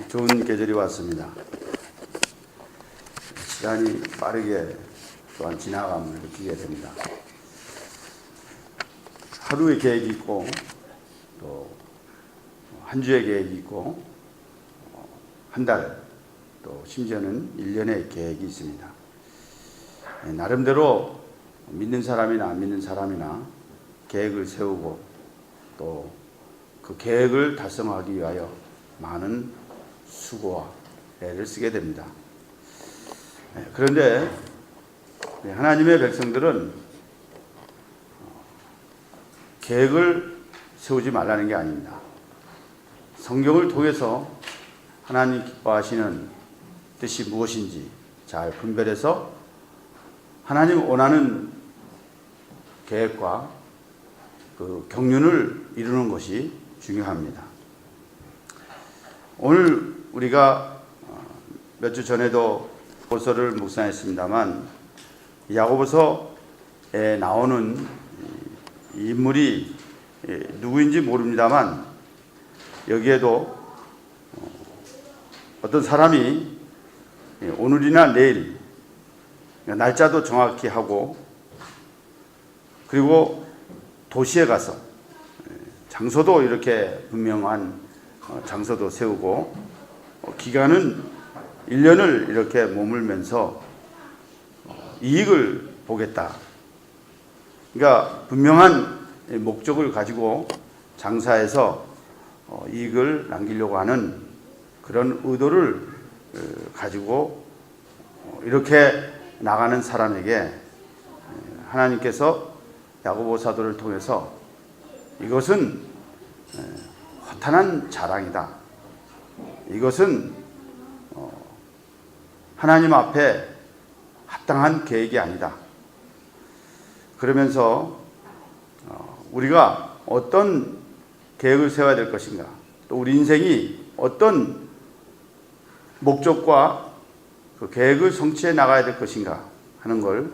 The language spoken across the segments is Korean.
좋은 계절이 왔습니다. 시간이 빠르게 또한 지나감을 느끼게 됩니다. 하루의 계획이 있고 또 한 주의 계획이 있고 한 달 또 심지어는 1년의 계획이 있습니다. 나름대로 믿는 사람이나 안 믿는 사람이나 계획을 세우고 또 그 계획을 달성하기 위하여 많은 수고와 애를 쓰게 됩니다. 그런데 하나님의 백성들은 계획을 세우지 말라는 게 아닙니다. 성경을 통해서 하나님 기뻐하시는 뜻이 무엇인지 잘 분별해서 하나님 원하는 계획과 그 경륜을 이루는 것이 중요합니다. 오늘 우리가 몇 주 전에도 야고보서를 묵상했습니다만 야고보서에 나오는 인물이 누구인지 모릅니다만 여기에도 어떤 사람이 오늘이나 내일 날짜도 정확히 하고 그리고 도시에 가서 장소도 이렇게 분명한 장소도 세우고 기간은 1년을 이렇게 머물면서 이익을 보겠다. 그러니까 분명한 목적을 가지고 장사해서 이익을 남기려고 하는 그런 의도를 가지고 이렇게 나가는 사람에게 하나님께서 야고보 사도를 통해서 이것은 허탄한 자랑이다. 이것은 하나님 앞에 합당한 계획이 아니다. 그러면서 우리가 어떤 계획을 세워야 될 것인가, 또 우리 인생이 어떤 목적과 그 계획을 성취해 나가야 될 것인가 하는 걸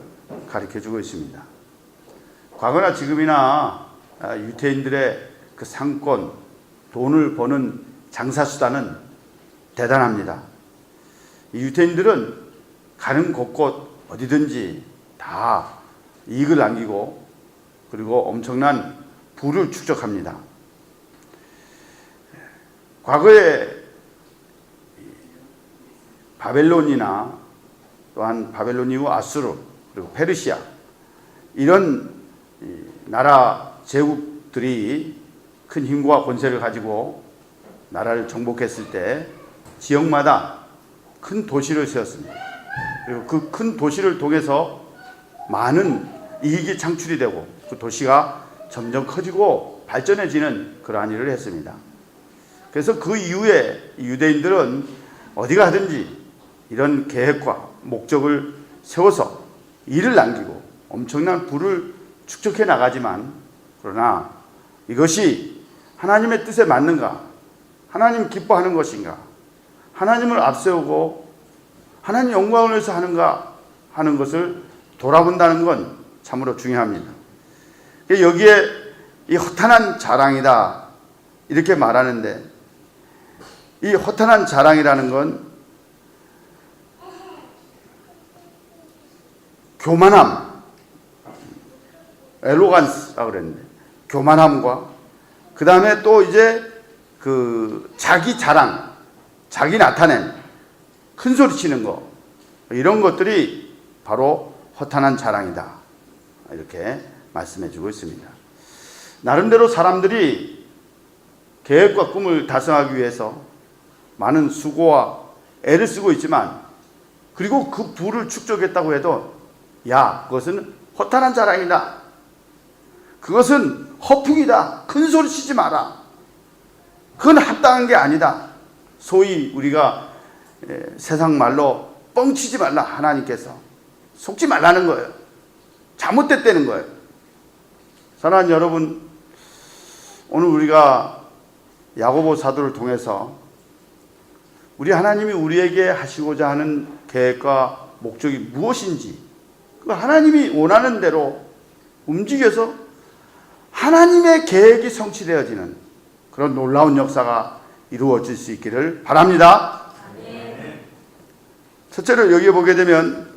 가르쳐주고 있습니다. 과거나 지금이나 유대인들의 그 상권, 돈을 버는 장사수단은 대단합니다. 이 유대인들은 가는 곳곳 어디든지 다 이익을 남기고 그리고 엄청난 부를 축적합니다. 과거에 바벨론이나 또한 바벨론 이후 아수르 그리고 페르시아 이런 나라 제국들이 큰 힘과 권세를 가지고 나라를 정복했을 때 지역마다 큰 도시를 세웠습니다. 그리고 그 큰 도시를 통해서 많은 이익이 창출이 되고 그 도시가 점점 커지고 발전해지는 그러한 일을 했습니다. 그래서 그 이후에 유대인들은 어디 가든지 이런 계획과 목적을 세워서 일을 남기고 엄청난 부를 축적해 나가지만 그러나 이것이 하나님의 뜻에 맞는가? 하나님 기뻐하는 것인가? 하나님을 앞세우고 하나님 영광을 위해서 하는가 하는 것을 돌아본다는 건 참으로 중요합니다. 여기에 이 허탄한 자랑이다 이렇게 말하는데 이 허탄한 자랑이라는 건 교만함, 엘로간스라고 그랬는데 교만함과 그 다음에 또 이제 그 자기 자랑, 자기 나타냄, 큰 소리 치는 거 이런 것들이 바로 허탄한 자랑이다 이렇게 말씀해 주고 있습니다. 나름대로 사람들이 계획과 꿈을 달성하기 위해서 많은 수고와 애를 쓰고 있지만 그리고 그 부를 축적했다고 해도 야, 그것은 허탄한 자랑이다. 그것은 허풍이다. 큰 소리 치지 마라. 그건 합당한 게 아니다. 소위 우리가 세상 말로 뻥치지 말라. 하나님께서 속지 말라는 거예요. 잘못됐다는 거예요. 사랑하는 여러분, 오늘 우리가 야고보 사도를 통해서 우리 하나님이 우리에게 하시고자 하는 계획과 목적이 무엇인지 그 하나님이 원하는 대로 움직여서 하나님의 계획이 성취되어지는 그런 놀라운 역사가 이루어질 수 있기를 바랍니다. 첫째로 여기에 보게 되면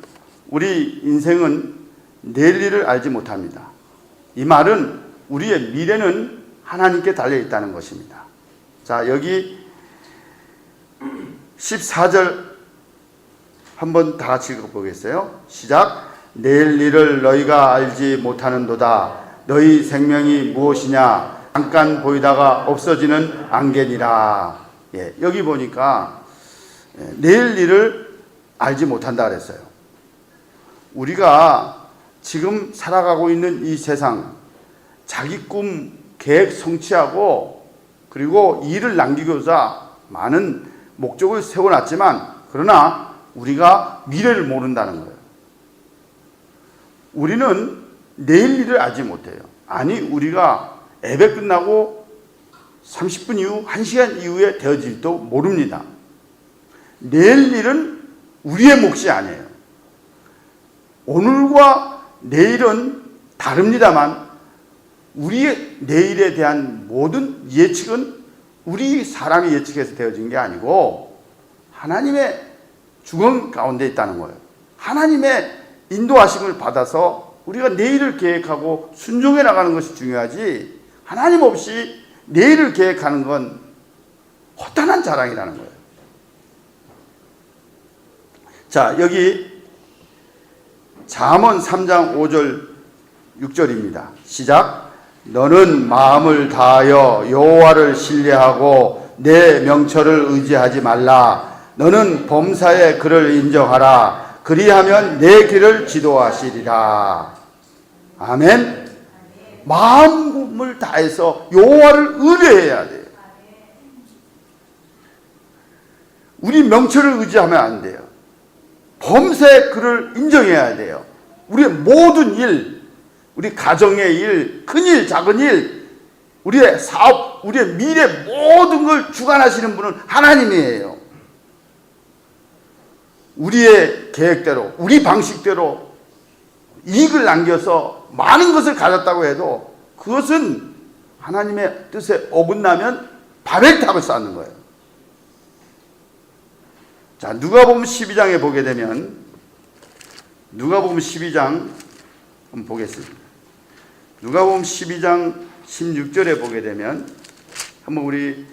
우리 인생은 내일 일을 알지 못합니다. 이 말은 우리의 미래는 하나님께 달려 있다는 것입니다. 자, 여기 14절 한번 다 같이 읽어보겠어요. 시작. 내일 일을 너희가 알지 못하는도다. 너희 생명이 무엇이냐? 잠깐 보이다가 없어지는 안개니라. 여기 보니까 내일 일을 알지 못한다 그랬어요. 우리가 지금 살아가고 있는 이 세상, 자기 꿈, 계획 성취하고 그리고 일을 남기고자 많은 목적을 세워놨지만, 그러나 우리가 미래를 모른다는 거예요. 우리는 내일 일을 알지 못해요. 아니, 우리가 예배 끝나고 30분 이후, 1시간 이후에 되어질지도 모릅니다. 내일 일은 우리의 몫이 아니에요. 오늘과 내일은 다릅니다만 우리의 내일에 대한 모든 예측은 우리 사람이 예측해서 되어진 게 아니고 하나님의 주권 가운데 있다는 거예요. 하나님의 인도하심을 받아서 우리가 내일을 계획하고 순종해 나가는 것이 중요하지, 하나님 없이 내일을 계획하는 건 허탄한 자랑이라는 거예요. 자, 여기 잠언 3장 5절 6절입니다. 시작. 너는 마음을 다하여 여호와를 신뢰하고 내 명철을 의지하지 말라. 너는 범사에 그를 인정하라. 그리하면 내 길을 지도하시리라. 아멘. 마음을 다해서 여호와를 의뢰해야 돼요. 우리 명철을 의지하면 안 돼요. 범사에 그를 인정해야 돼요. 우리의 모든 일, 우리 가정의 일, 큰 일, 작은 일, 우리의 사업, 우리의 미래 모든 걸 주관하시는 분은 하나님이에요. 우리의 계획대로, 우리 방식대로 이익을 남겨서 많은 것을 가졌다고 해도 그것은 하나님의 뜻에 어긋나면 바벨탑을 쌓는 거예요. 자, 누가복음 12장에 보게 되면, 누가복음 12장 한번 보겠습니다. 누가복음 12장 16절에 보게 되면 한번 우리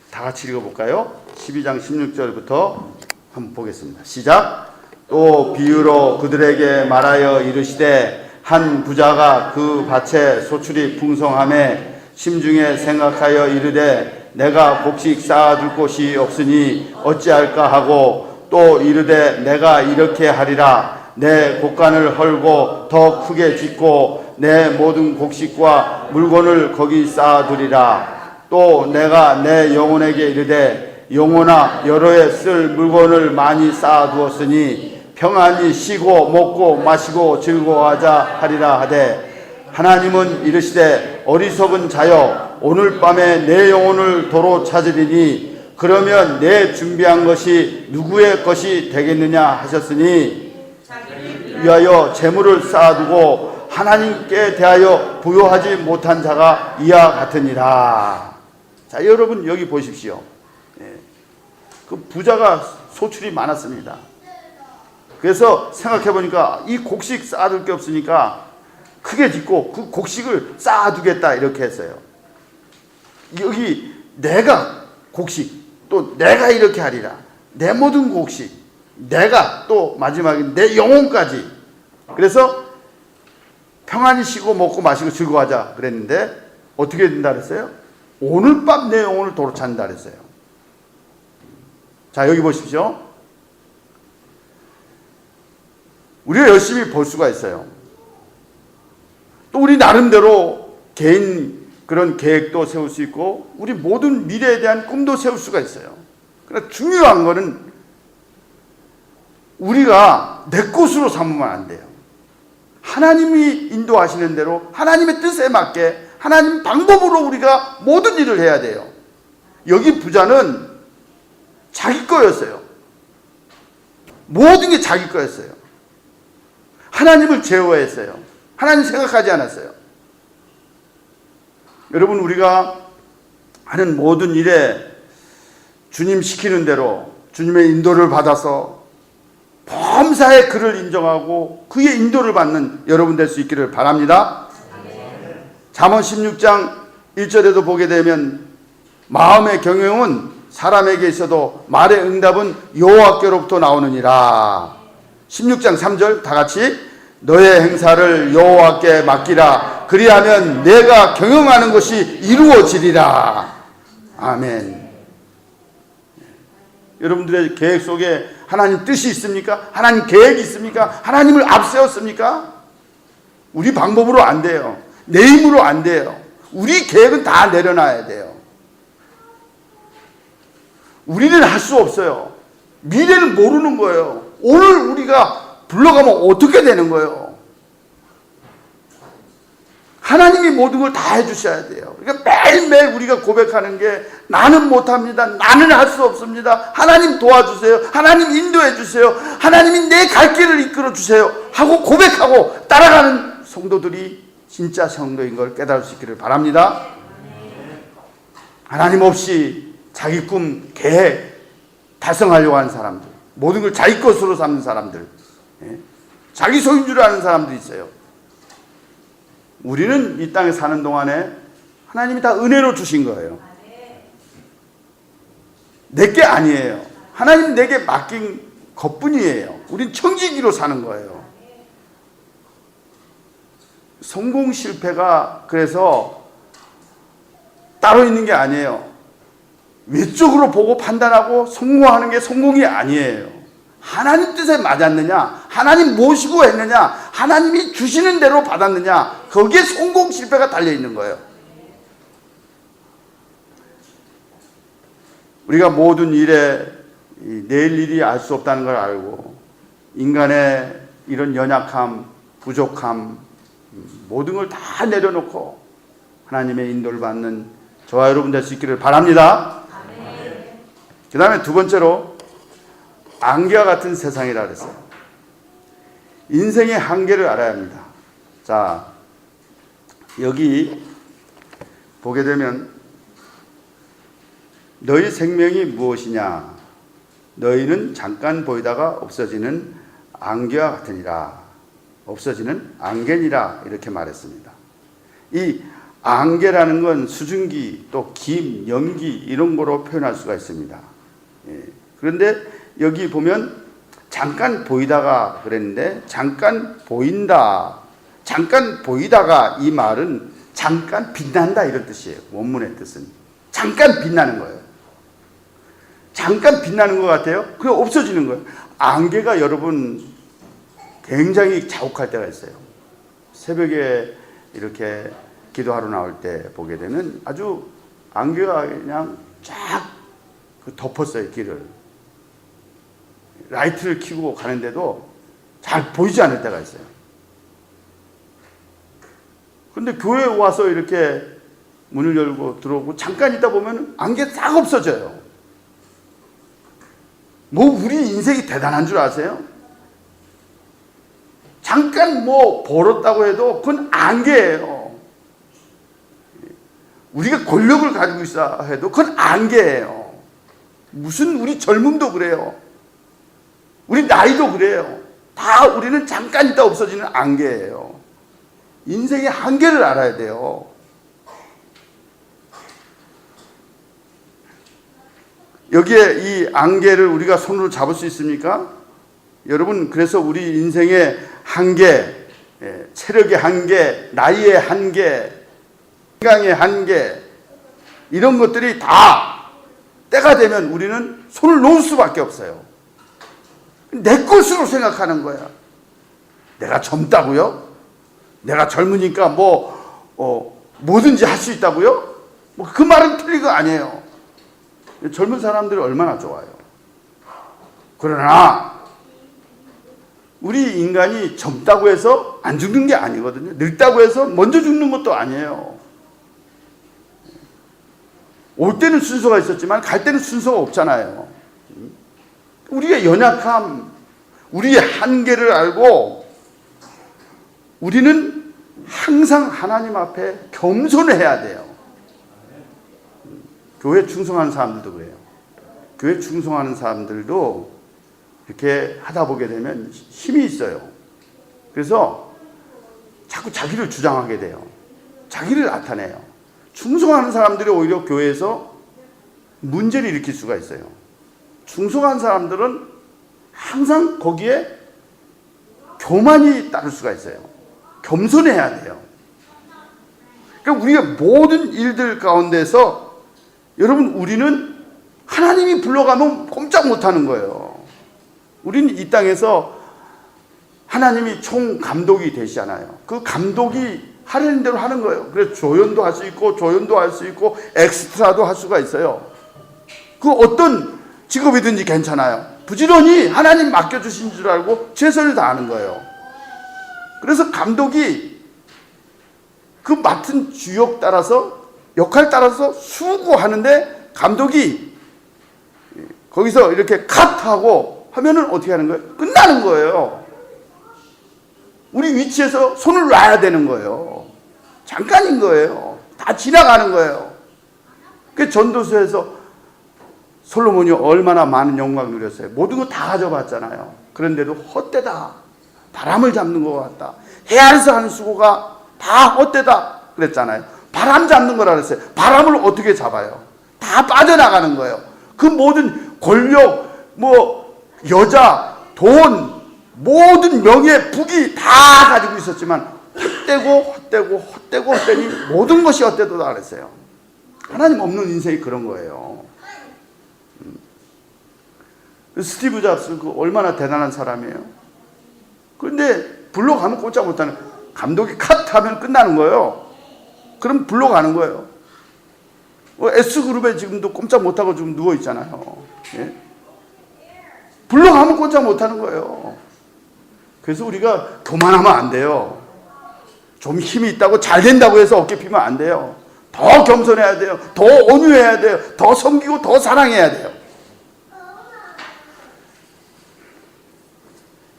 다 같이 읽어볼까요? 12장 16절부터 한번 보겠습니다. 시작. 또 비유로 그들에게 말하여 이르시되 한 부자가 그 밭에 소출이 풍성함에 심중에 생각하여 이르되 내가 곡식 쌓아둘 곳이 없으니 어찌할까 하고 또 이르되 내가 이렇게 하리라. 내 곡간을 헐고 더 크게 짓고 내 모든 곡식과 물건을 거기 쌓아두리라. 또 내가 내 영혼에게 이르되 영혼아 여러 해 쓸 물건을 많이 쌓아두었으니 평안히 쉬고 먹고 마시고 즐거워하자 하리라 하되 하나님은 이르시되 어리석은 자여 오늘 밤에 내 영혼을 도로 찾으리니 그러면 내 준비한 것이 누구의 것이 되겠느냐 하셨으니 위하여 재물을 쌓아두고 하나님께 대하여 부요하지 못한 자가 이와 같으니라. 자, 여러분 여기 보십시오. 그 부자가 소출이 많았습니다. 그래서 생각해 보니까 이 곡식 쌓아둘 게 없으니까 크게 짓고 그 곡식을 쌓아두겠다 이렇게 했어요. 여기 내가 곡식, 또 내가 이렇게 하리라. 내 모든 곡식, 내가 또 마지막에 내 영혼까지. 그래서 평안히 쉬고 먹고 마시고 즐거워하자 그랬는데 어떻게 된다 그랬어요? 오늘 밤 내 영혼을 도로 찾는다 그랬어요. 자, 여기 보십시오. 우리가 열심히 벌 수가 있어요. 또 우리 나름대로 개인 그런 계획도 세울 수 있고 우리 모든 미래에 대한 꿈도 세울 수가 있어요. 그러나 중요한 거는 우리가 내 것으로 삼으면 안 돼요. 하나님이 인도하시는 대로 하나님의 뜻에 맞게 하나님 방법으로 우리가 모든 일을 해야 돼요. 여기 부자는 자기 거였어요. 모든 게 자기 거였어요. 하나님을 제어했어요. 하나님 생각하지 않았어요. 여러분, 우리가 하는 모든 일에 주님 시키는 대로 주님의 인도를 받아서 범사에 그를 인정하고 그의 인도를 받는 여러분 될 수 있기를 바랍니다. 잠언 16장 1절에도 보게 되면 마음의 경영은 사람에게 있어도 말의 응답은 여호와께로부터 나오느니라. 16장 3절 다 같이 너의 행사를 여호와께 맡기라. 그리하면 내가 경영하는 것이 이루어지리라. 아멘. 여러분들의 계획 속에 하나님 뜻이 있습니까? 하나님 계획이 있습니까? 하나님을 앞세웠습니까? 우리 방법으로 안 돼요. 내 힘으로 안 돼요. 우리 계획은 다 내려놔야 돼요. 우리는 할 수 없어요. 미래를 모르는 거예요. 오늘 우리가 불러가면 어떻게 되는 거예요? 하나님이 모든 걸 다 해주셔야 돼요. 그러니까 매일매일 우리가 고백하는 게 나는 못합니다. 나는 할 수 없습니다. 하나님 도와주세요. 하나님 인도해 주세요. 하나님이 내 갈 길을 이끌어 주세요. 하고 고백하고 따라가는 성도들이 진짜 성도인 걸 깨달을 수 있기를 바랍니다. 하나님 없이 자기 꿈, 계획 달성하려고 하는 사람들, 모든 걸 자기 것으로 삼는 사람들, 자기 소유인 줄 아는 사람들이 있어요. 우리는 이 땅에 사는 동안에 하나님이 다 은혜로 주신 거예요. 내게 아니에요. 하나님 내게 맡긴 것뿐이에요. 우린 청지기로 사는 거예요. 성공 실패가 그래서 따로 있는 게 아니에요. 외적으로 보고 판단하고 성공하는 게 성공이 아니에요. 하나님 뜻에 맞았느냐, 하나님 모시고 했느냐, 하나님이 주시는 대로 받았느냐, 거기에 성공 실패가 달려있는 거예요. 우리가 모든 일에 내일 일이 알 수 없다는 걸 알고 인간의 이런 연약함, 부족함, 모든 걸 다 내려놓고 하나님의 인도를 받는 저와 여러분 될 수 있기를 바랍니다. 그 다음에 두 번째로 안개와 같은 세상이라 그랬어요. 인생의 한계를 알아야 합니다. 자, 여기 보게 되면 너희 생명이 무엇이냐? 너희는 잠깐 보이다가 없어지는 안개와 같으니라. 없어지는 안개니라 이렇게 말했습니다. 이 안개라는 건 수증기, 또 김, 연기 이런 거로 표현할 수가 있습니다. 그런데 여기 보면 잠깐 보이다가 그랬는데 잠깐 보인다, 잠깐 보이다가 이 말은 잠깐 빛난다 이런 뜻이에요. 원문의 뜻은 잠깐 빛나는 거예요. 잠깐 빛나는 것 같아요. 그게 없어지는 거예요. 안개가 여러분 굉장히 자욱할 때가 있어요. 새벽에 이렇게 기도하러 나올 때 보게 되면 아주 안개가 그냥 쫙 덮었어요. 길을 라이트를 켜고 가는데도 잘 보이지 않을 때가 있어요. 그런데 교회에 와서 이렇게 문을 열고 들어오고 잠깐 있다 보면 안개 싹 없어져요. 뭐 우리 인생이 대단한 줄 아세요? 잠깐 뭐 벌었다고 해도 그건 안개예요. 우리가 권력을 가지고 있어 해도 그건 안개예요. 무슨 우리 젊음도 그래요. 우리 나이도 그래요. 다 우리는 잠깐 있다 없어지는 안개예요. 인생의 한계를 알아야 돼요. 여기에 이 안개를 우리가 손으로 잡을 수 있습니까? 여러분, 그래서 우리 인생의 한계, 체력의 한계, 나이의 한계, 건강의 한계, 이런 것들이 다 때가 되면 우리는 손을 놓을 수밖에 없어요. 내 것으로 생각하는 거야. 내가 젊다고요? 내가 젊으니까 뭐든지 할 수 있다고요? 그 말은 틀린 거 아니에요. 젊은 사람들이 얼마나 좋아요. 그러나 우리 인간이 젊다고 해서 안 죽는 게 아니거든요. 늙다고 해서 먼저 죽는 것도 아니에요. 올 때는 순서가 있었지만 갈 때는 순서가 없잖아요. 우리의 연약함, 우리의 한계를 알고 우리는 항상 하나님 앞에 겸손해야 돼요. 교회 충성하는 사람들도 그래요. 교회 충성하는 사람들도 이렇게 하다 보게 되면 힘이 있어요. 그래서 자꾸 자기를 주장하게 돼요. 자기를 나타내요. 충성하는 사람들이 오히려 교회에서 문제를 일으킬 수가 있어요. 충성한 사람들은 항상 거기에 교만이 따를 수가 있어요. 겸손해야 돼요. 그러니까 우리가 모든 일들 가운데서 여러분, 우리는 하나님이 불러가면 꼼짝 못하는 거예요. 우리는 이 땅에서 하나님이 총 감독이 되시잖아요. 그 감독이 하려는 대로 하는 거예요. 그래서 조연도 할 수 있고 조연도 할 수 있고 엑스트라도 할 수가 있어요. 그 어떤 직업이든지 괜찮아요. 부지런히 하나님 맡겨주신 줄 알고 최선을 다하는 거예요. 그래서 감독이 그 맡은 주역 따라서, 역할 따라서 수고하는데, 감독이 거기서 이렇게 컷하고 하면은 어떻게 하는 거예요? 끝나는 거예요. 우리 위치에서 손을 놔야 되는 거예요. 잠깐인 거예요. 다 지나가는 거예요. 그 전도서에서 솔로몬이 얼마나 많은 영광을 누렸어요. 모든 거 다 가져봤잖아요. 그런데도 헛되다, 바람을 잡는 것 같다, 해 아래서 하는 수고가 다 헛되다 그랬잖아요. 바람 잡는 거라 그랬어요. 바람을 어떻게 잡아요? 다 빠져나가는 거예요. 그 모든 권력, 여자, 돈, 모든 명예, 부귀 다 가지고 있었지만 헛되니 모든 것이 헛되도다 그랬어요. 하나님 없는 인생이 그런 거예요. 스티브 잡스 얼마나 대단한 사람이에요. 그런데 불러가면 꼼짝 못하는, 감독이 컷하면 끝나는 거예요. 그럼 불러가는 거예요. S그룹에 지금도 꼼짝 못하고 지금 누워있잖아요. 예? 불러가면 꼼짝 못하는 거예요. 그래서 우리가 교만하면 안 돼요. 좀 힘이 있다고 잘 된다고 해서 어깨 피면 안 돼요. 더 겸손해야 돼요. 더 온유해야 돼요. 더 섬기고 더 사랑해야 돼요.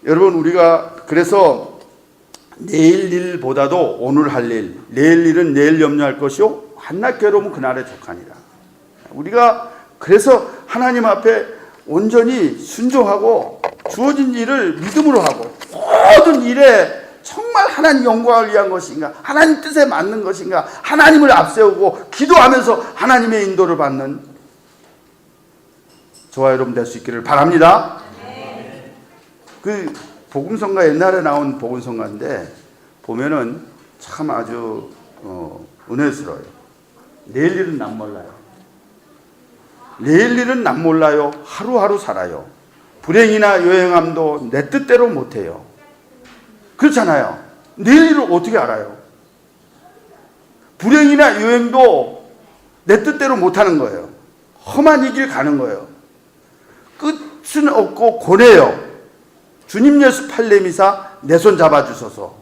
여러분, 우리가 그래서 내일 일보다도 오늘 할 일, 내일 일은 내일 염려할 것이요 한낱 괴로움은 그날에 족하니라. 우리가 그래서 하나님 앞에 온전히 순종하고 주어진 일을 믿음으로 하고, 모든 일에 정말 하나님 영광을 위한 것인가, 하나님 뜻에 맞는 것인가, 하나님을 앞세우고 기도하면서 하나님의 인도를 받는 저와 여러분 될 수 있기를 바랍니다. 그 복음성가, 옛날에 나온 복음성가인데 보면은 참 아주 은혜스러워요. 내일 일은 남 몰라요. 내일 일은 남 몰라요. 하루하루 살아요. 불행이나 요행함도 내 뜻대로 못해요. 그렇잖아요. 내일 일을 어떻게 알아요? 불행이나 요행도 내 뜻대로 못하는 거예요. 험한 이 길 가는 거예요. 끝은 없고 고뇌요. 주님 예수 팔레미사 내 손 잡아주소서.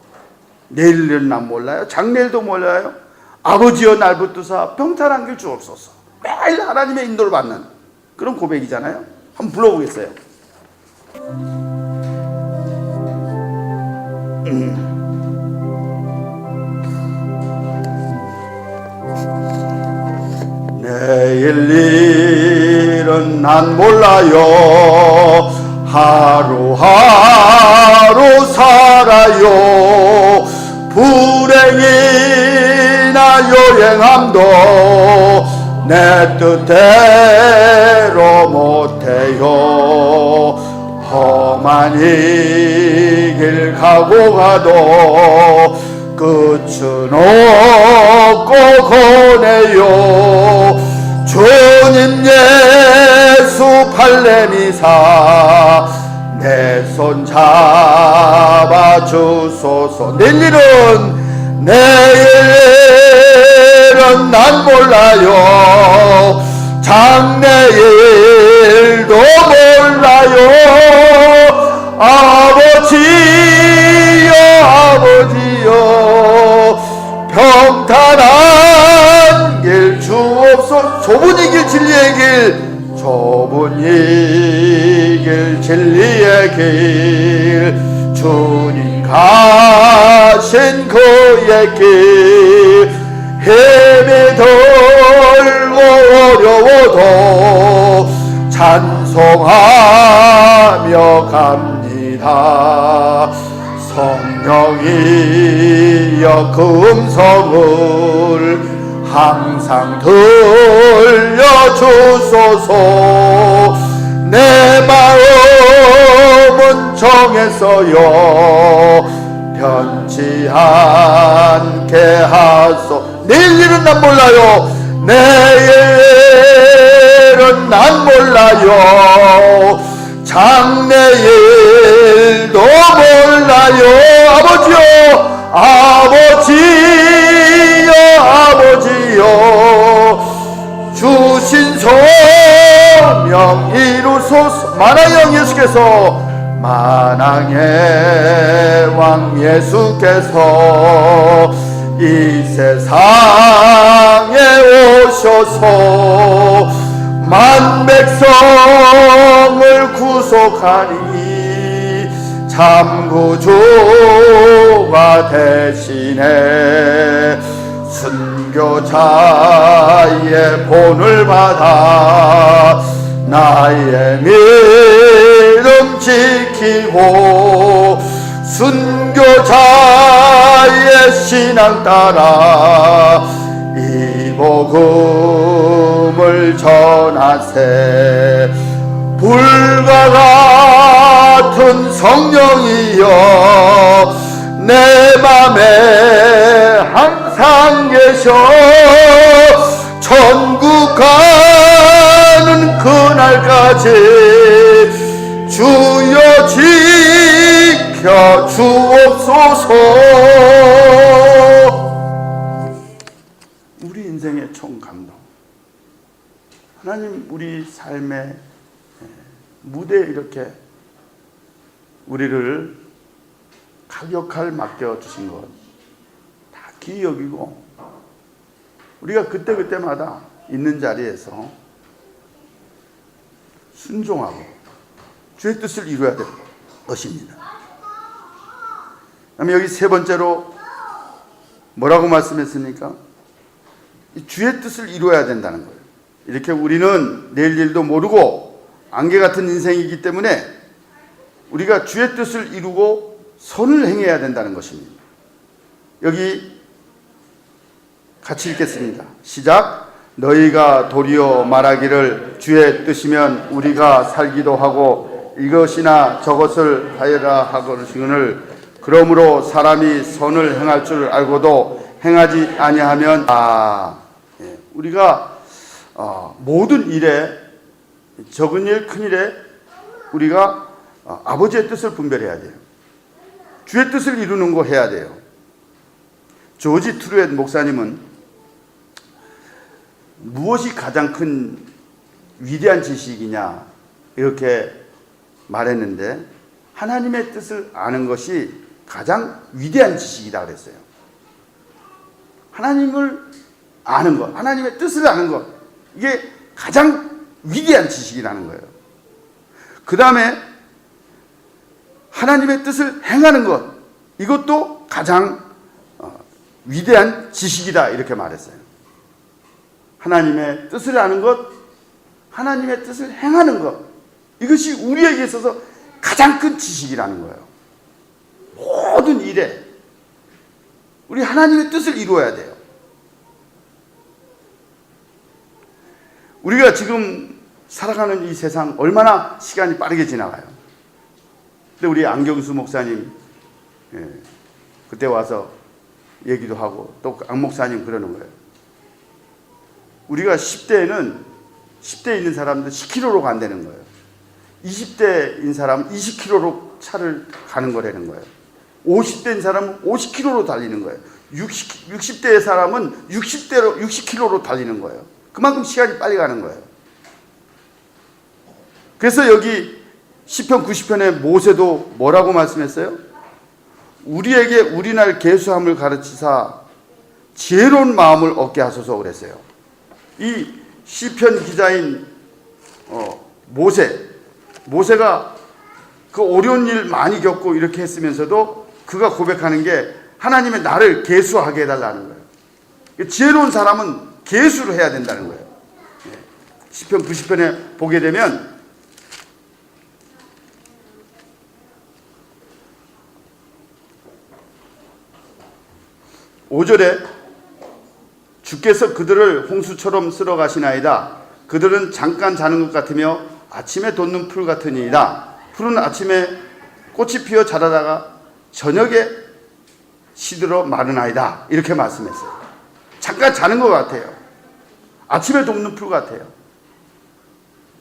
내일은 난 몰라요. 장래일도 몰라요. 아버지여 날 붙드사 평탄한 길 주옵소서. 매일 하나님의 인도를 받는 그런 고백이잖아요. 한번 불러보겠어요. 내일 일은 난 몰라요. 하루하루 살아요. 불행이나 요행함도 내 뜻대로 못해요. 험한 이 길 가고 가도 끝은 없고 고뇌요. 주님 예수 팔레미사 내 손 잡아주소서. 내일은 난 몰라요. 장래일도 몰라요. 아버지여 평탄한 길 주옵소서. 좁은 이 길 진리의 길, 좁은 이 길 진리의 길, 주님 가신 그의 길, 힘이 들고 어려워도 찬송하며 갑니다. 성령이여 그 음성을 항상 들려주소서. 내 마음은 정했어요. 변치 않게 하소. 내일 일은 난 몰라요. 내일은 난 몰라요. 장래일도 몰라요. 아버지요, 아버지요, 아버지요, 주신 소명 이루소서. 만왕의 왕 예수께서, 만왕의 왕 예수께서 이 세상에 오셔서 만 백성을 구속하니 참 구주가 대신해 순교자의 본을 받아 나의 믿음 지키고 순교자의 신앙 따라 이 복음을 전하세. 불과 같은 성령이여 내 맘에 항상 계셔. 천국 가는 그날까지 주여 지켜 주옵소서. 우리 인생의 총감독, 하나님 우리 삶의 무대에 이렇게 우리를 각 역할 맡겨주신 것 다 귀히 여기고 우리가 그때그때마다 있는 자리에서 순종하고 주의 뜻을 이루어야 될 것입니다. 그다음에 여기 세 번째로 뭐라고 말씀했습니까? 주의 뜻을 이루어야 된다는 거예요. 이렇게 우리는 내일 일도 모르고 안개 같은 인생이기 때문에 우리가 주의 뜻을 이루고 선을 행해야 된다는 것입니다. 여기 같이 읽겠습니다. 시작. 너희가 도리어 말하기를 주의 뜻이면 우리가 살기도 하고 이것이나 저것을 하여라 하거니를 그러므로 사람이 선을 행할 줄 알고도 행하지 아니하면 우리가 모든 일에 적은 일 큰 일에 우리가 아버지의 뜻을 분별해야 돼요. 주의 뜻을 이루는 거 해야 돼요. 조지 트루엣 목사님은 무엇이 가장 큰 위대한 지식이냐 이렇게 말했는데 하나님의 뜻을 아는 것이 가장 위대한 지식이다 그랬어요. 하나님을 아는 것, 하나님의 뜻을 아는 것, 이게 가장 위대한 지식이라는 거예요. 그 다음에 하나님의 뜻을 행하는 것, 이것도 가장 위대한 지식이다 이렇게 말했어요. 하나님의 뜻을 아는 것, 하나님의 뜻을 행하는 것, 이것이 우리에게 있어서 가장 큰 지식이라는 거예요. 모든 일에 우리 하나님의 뜻을 이루어야 돼요. 우리가 지금 살아가는 이 세상 얼마나 시간이 빠르게 지나가요. 근데 우리 안경수 목사님 그때 와서 얘기도 하고 또 안 목사님 그러는 거예요. 우리가 10대에 있는 사람들 10km로 간다는 거예요. 20대인 사람은 20km로 차를 가는 거라는 거예요. 50대인 사람은 50km로 달리는 거예요. 60대의 사람은 60km로 달리는 거예요. 그만큼 시간이 빨리 가는 거예요. 그래서 여기 시편 90편에 모세도 뭐라고 말씀했어요? 우리에게 우리날 계수함을 가르치사 지혜로운 마음을 얻게 하소서 그랬어요. 이 시편 기자인 모세가 그 어려운 일 많이 겪고 이렇게 했으면서도 그가 고백하는 게 하나님의 나를 계수하게 해달라는 거예요. 지혜로운 사람은 계수를 해야 된다는 거예요. 시편 90편에 보게 되면 (5절에) 주께서 그들을 홍수처럼 쓸어 가시나이다. 그들은 잠깐 자는 것 같으며 아침에 돋는 풀 같으니이다. 풀은 아침에 꽃이 피어 자라다가 저녁에 시들어 마르나이다. 이렇게 말씀했어요. 잠깐 자는 것 같아요. 아침에 돋는 풀 같아요.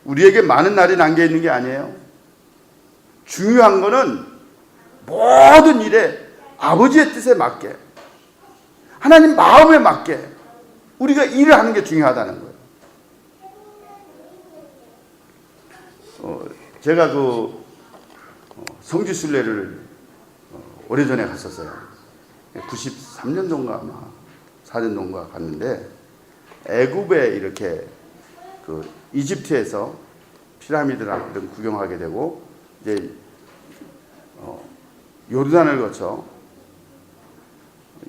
우리에게 많은 날이 남겨 있는 게 아니에요. 중요한 거는 모든 일에 아버지의 뜻에 맞게, 하나님 마음에 맞게 우리가 일을 하는 게 중요하다는 거예요. 제가 성지순례를 오래전에 갔었어요. 93년도인가 아마 4년도인가 갔는데, 애굽에 이렇게 이집트에서 피라미드를 구경하게 되고, 이제 요르단을 거쳐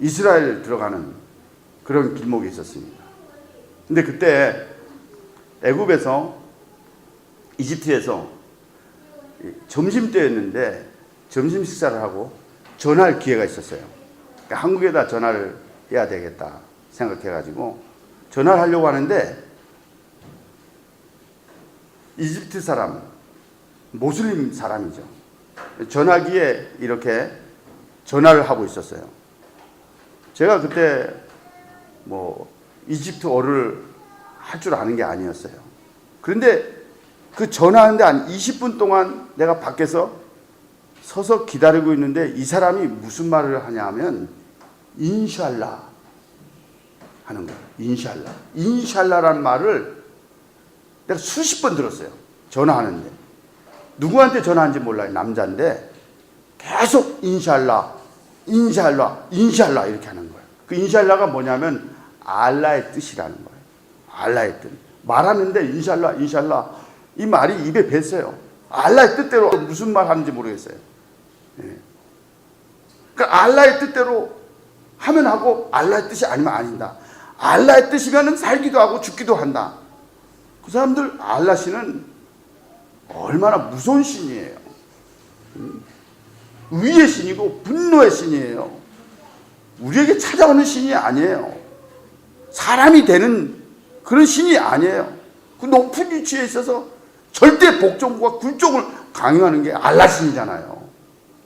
이스라엘 들어가는 그런 길목이 있었습니다. 근데 그때 애굽에서, 이집트에서 점심때였는데 점심 식사를 하고 전화할 기회가 있었어요. 그러니까 한국에다 전화를 해야 되겠다 생각해가지고 전화를 하려고 하는데, 이집트 사람, 모슬림 사람이죠. 전화기에 이렇게 전화를 하고 있었어요. 제가 그때 이집트어를 할 줄 아는 게 아니었어요. 그런데 그 전화하는데 한 20분 동안 내가 밖에서 서서 기다리고 있는데, 이 사람이 무슨 말을 하냐면 인샬라 하는 거예요. 인샬라라는 말을 내가 수십 번 들었어요. 전화하는데. 누구한테 전화하는지 몰라요. 남자인데 계속 인샬라 이렇게 하는 거예요. 그 인샬라가 뭐냐면 알라의 뜻이라는 거예요. 알라의 뜻. 말하는데 인샬라 이 말이 입에 뱄어요. 알라의 뜻대로 무슨 말 하는지 모르겠어요. 그러니까 알라의 뜻대로 하면 하고, 알라의 뜻이 아니면 아니다. 알라의 뜻이면 살기도 하고 죽기도 한다. 그 사람들 알라 신은 얼마나 무서운 신이에요. 의의 신이고 분노의 신이에요. 우리에게 찾아오는 신이 아니에요. 사람이 되는 그런 신이 아니에요. 그 높은 위치에 있어서 절대 복종과 굴종을 강요하는 게 알라 신이잖아요.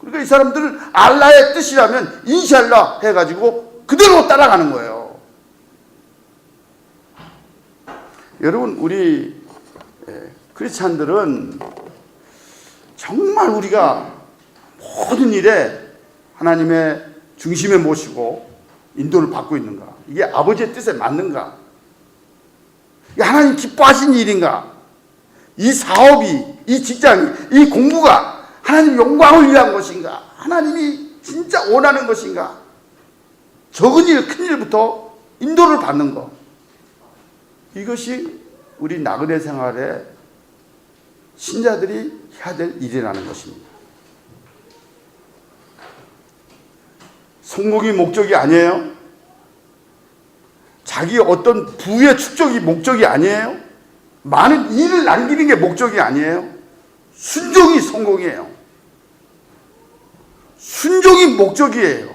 그러니까 이 사람들은 알라의 뜻이라면 인샬라 해가지고 그대로 따라가는 거예요. 여러분, 우리 크리스찬들은 정말 우리가 모든 일에 하나님의 중심에 모시고 인도를 받고 있는가? 이게 아버지의 뜻에 맞는가? 이게 하나님 기뻐하신 일인가? 이 사업이, 이 직장이, 이 공부가 하나님 영광을 위한 것인가? 하나님이 진짜 원하는 것인가? 적은 일, 큰 일부터 인도를 받는 것. 이것이 우리 나그네 생활에 신자들이 해야 될 일이라는 것입니다. 성공이 목적이 아니에요. 자기 어떤 부의 축적이 목적이 아니에요. 많은 일을 남기는 게 목적이 아니에요. 순종이 성공이에요. 순종이 목적이에요.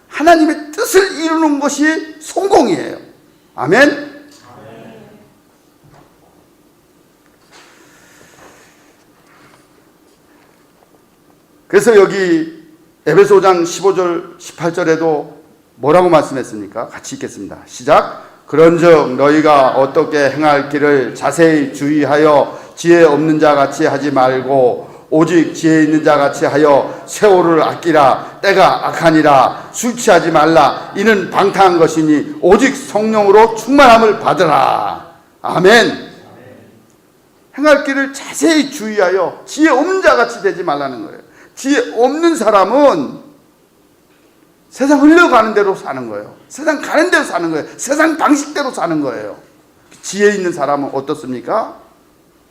하나님의 뜻을 이루는 것이 성공이에요. 아멘. 그래서 여기 에베소 5장 15절 18절에도 뭐라고 말씀했습니까? 같이 읽겠습니다. 시작. 그런즉 너희가 어떻게 행할 길을 자세히 주의하여 지혜 없는 자 같이 하지 말고 오직 지혜 있는 자 같이 하여 세월을 아끼라. 때가 악하니라. 술 취하지 말라. 이는 방탕한 것이니 오직 성령으로 충만함을 받으라. 아멘. 행할 길을 자세히 주의하여 지혜 없는 자 같이 되지 말라는 거예요. 지혜 없는 사람은 세상 흘러가는 대로 사는 거예요. 세상 가는 대로 사는 거예요. 세상 방식대로 사는 거예요. 지혜 있는 사람은 어떻습니까?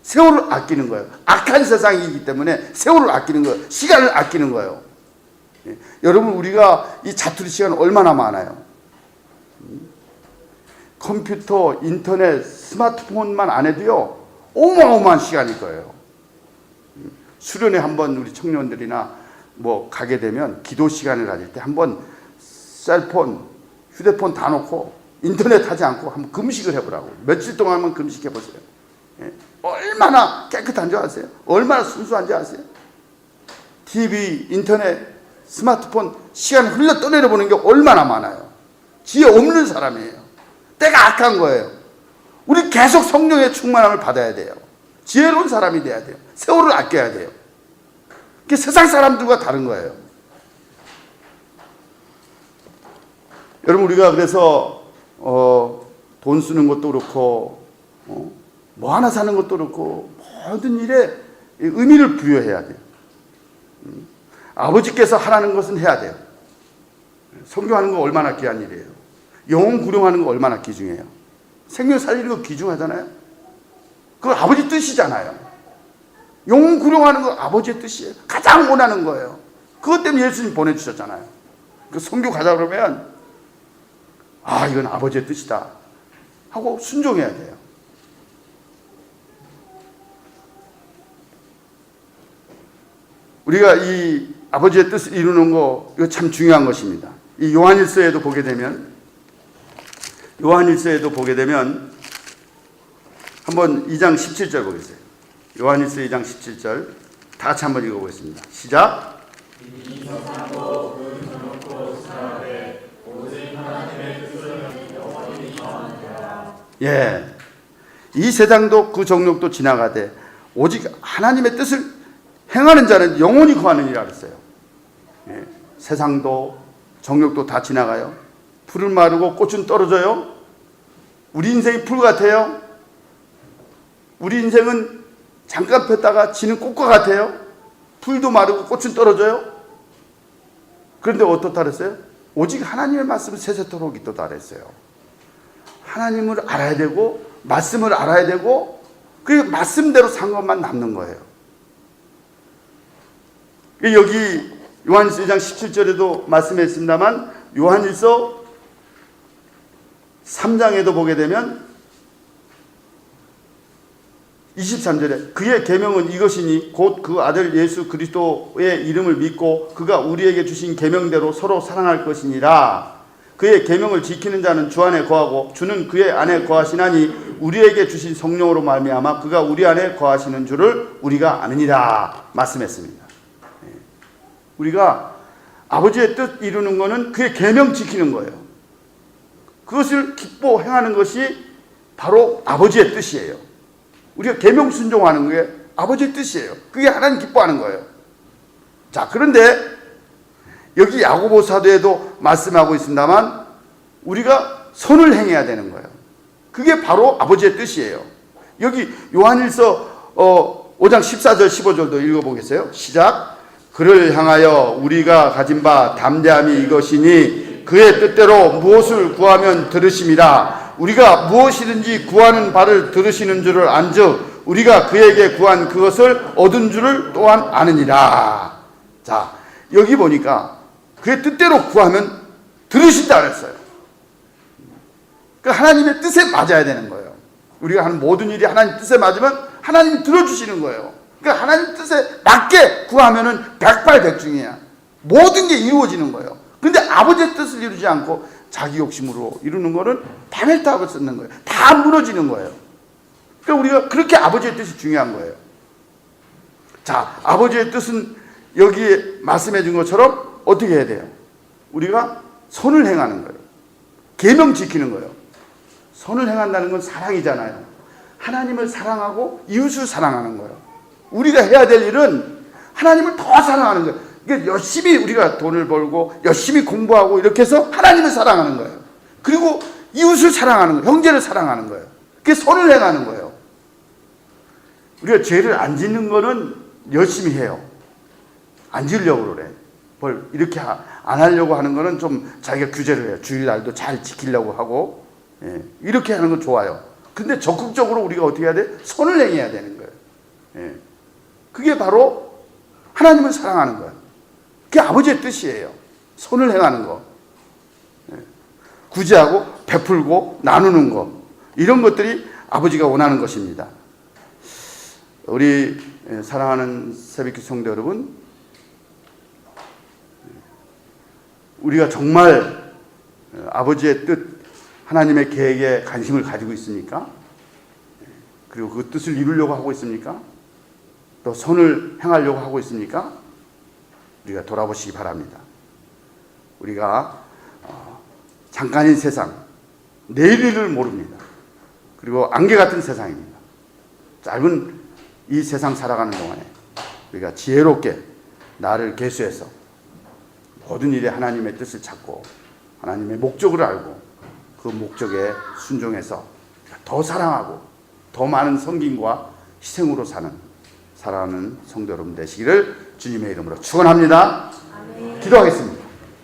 세월을 아끼는 거예요. 악한 세상이기 때문에 세월을 아끼는 거예요. 시간을 아끼는 거예요. 여러분, 우리가 이 자투리 시간 얼마나 많아요? 컴퓨터, 인터넷, 스마트폰만 안 해도요, 어마어마한 시간일 거예요. 수련회 한번 우리 청년들이나 뭐 가게 되면 기도 시간을 가질 때 한번 셀폰, 휴대폰 다 놓고 인터넷 하지 않고 한번 금식을 해보라고. 며칠 동안만 금식해보세요. 예. 얼마나 깨끗한지 아세요? 얼마나 순수한지 아세요? TV, 인터넷, 스마트폰 시간 흘러 떠내려보는 게 얼마나 많아요. 지혜 없는 사람이에요. 때가 악한 거예요. 우리 계속 성령의 충만함을 받아야 돼요. 지혜로운 사람이 돼야 돼요. 세월을 아껴야 돼요. 그게 세상 사람들과 다른 거예요. 여러분, 우리가 그래서 돈 쓰는 것도 그렇고 뭐 하나 사는 것도 그렇고 모든 일에 의미를 부여해야 돼요. 아버지께서 하라는 것은 해야 돼요. 성경하는 거 얼마나 귀한 일이에요. 영혼 구령하는 거 얼마나 귀중해요. 생명 살리는 거 귀중하잖아요. 그거 아버지 뜻이잖아요. 영혼 구령하는 거 아버지의 뜻이에요. 가장 원하는 거예요. 그것 때문에 예수님 보내주셨잖아요. 그 선교 가자 그러면 아, 이건 아버지의 뜻이다 하고 순종해야 돼요. 우리가 이 아버지의 뜻을 이루는 거, 이거 참 중요한 것입니다. 이 요한일서에도 보게 되면 한번 2장 17절 보겠어요. 요한일서 2장 17절 다 같이 한번 읽어보겠습니다. 시작. 예, 이 세상도 그 정욕도 지나가되 오직 하나님의 뜻을 행하는 자는 영원히 거하느니라 그랬어요. 예, 세상도 정욕도 다 지나가요. 풀은 마르고 꽃은 떨어져요. 우리 인생이 풀 같아요. 우리 인생은 잠깐 폈다가 지는 꽃과 같아요. 풀도 마르고 꽃은 떨어져요. 그런데 어떻다 그랬어요? 오직 하나님의 말씀은 세세토록 있도다 그랬어요. 하나님을 알아야 되고 말씀을 알아야 되고 그 말씀대로 산 것만 남는 거예요. 여기 요한일서 2장 17절에도 말씀했습니다만 요한일서 3장에도 보게 되면 23절에 그의 계명은 이것이니 곧 그 아들 예수 그리스도의 이름을 믿고 그가 우리에게 주신 계명대로 서로 사랑할 것이니라. 그의 계명을 지키는 자는 주 안에 거하고 주는 그의 안에 거하시나니 우리에게 주신 성령으로 말미암아 그가 우리 안에 거하시는 줄을 우리가 아느니라 말씀했습니다. 우리가 아버지의 뜻 이루는 것은 그의 계명 지키는 거예요. 그것을 기뻐 행하는 것이 바로 아버지의 뜻이에요. 우리가 계명 순종하는 게 아버지의 뜻이에요. 그게 하나님 기뻐하는 거예요. 자, 그런데 여기 야고보 사도에도 말씀하고 있습니다만 우리가 선을 행해야 되는 거예요. 그게 바로 아버지의 뜻이에요. 여기 요한일서 5장 14절 15절도 읽어보겠어요. 시작. 그를 향하여 우리가 가진 바 담대함이 이것이니 그의 뜻대로 무엇을 구하면 들으심이라. 우리가 무엇이든지 구하는 바를 들으시는 줄을 안즉 우리가 그에게 구한 그것을 얻은 줄을 또한 아느니라. 자, 여기 보니까 그의 뜻대로 구하면 들으신다 그랬어요. 그러니까 하나님의 뜻에 맞아야 되는 거예요. 우리가 하는 모든 일이 하나님 뜻에 맞으면 하나님이 들어주시는 거예요. 그러니까 하나님 뜻에 맞게 구하면은 백발백중이야. 모든 게 이루어지는 거예요. 근데 아버지의 뜻을 이루지 않고 자기 욕심으로 이루는 거는 파멸타고 쓰는 거예요. 다 무너지는 거예요. 그러니까 우리가 그렇게 아버지의 뜻이 중요한 거예요. 자, 아버지의 뜻은 여기에 말씀해 준 것처럼 어떻게 해야 돼요? 우리가 선을 행하는 거예요. 계명 지키는 거예요. 선을 행한다는 건 사랑이잖아요. 하나님을 사랑하고 이웃을 사랑하는 거예요. 우리가 해야 될 일은 하나님을 더 사랑하는 거예요. 그러니까 열심히 우리가 돈을 벌고 열심히 공부하고 이렇게 해서 하나님을 사랑하는 거예요. 그리고 이웃을 사랑하는 거예요. 형제를 사랑하는 거예요. 그게 선을 행하는 거예요. 우리가 죄를 안 짓는 거는 열심히 해요. 안 지으려고 그래. 뭘 이렇게 안 하려고 하는 거는 좀 자기가 규제를 해요. 주일날도 잘 지키려고 하고, 예, 이렇게 하는 건 좋아요. 근데 적극적으로 우리가 어떻게 해야 돼? 선을 행해야 되는 거예요. 예. 그게 바로 하나님을 사랑하는 거예요. 그게 아버지의 뜻이에요. 선을 행하는 거. 예. 구제하고 베풀고 나누는 것, 이런 것들이 아버지가 원하는 것입니다. 우리 사랑하는 새벽기 성도 여러분, 우리가 정말 아버지의 뜻, 하나님의 계획에 관심을 가지고 있습니까? 그리고 그 뜻을 이루려고 하고 있습니까? 또 선을 행하려고 하고 있습니까? 우리가 돌아보시기 바랍니다. 우리가 잠깐인 세상, 내일을 모릅니다. 그리고 안개 같은 세상입니다. 짧은 이 세상 살아가는 동안에 우리가 지혜롭게 나를 계수해서 모든 일에 하나님의 뜻을 찾고 하나님의 목적을 알고 그 목적에 순종해서 더 사랑하고 더 많은 섬김과 희생으로 사랑하는 성도 여러분 되시기를 주님의 이름으로 축원합니다. 기도하겠습니다.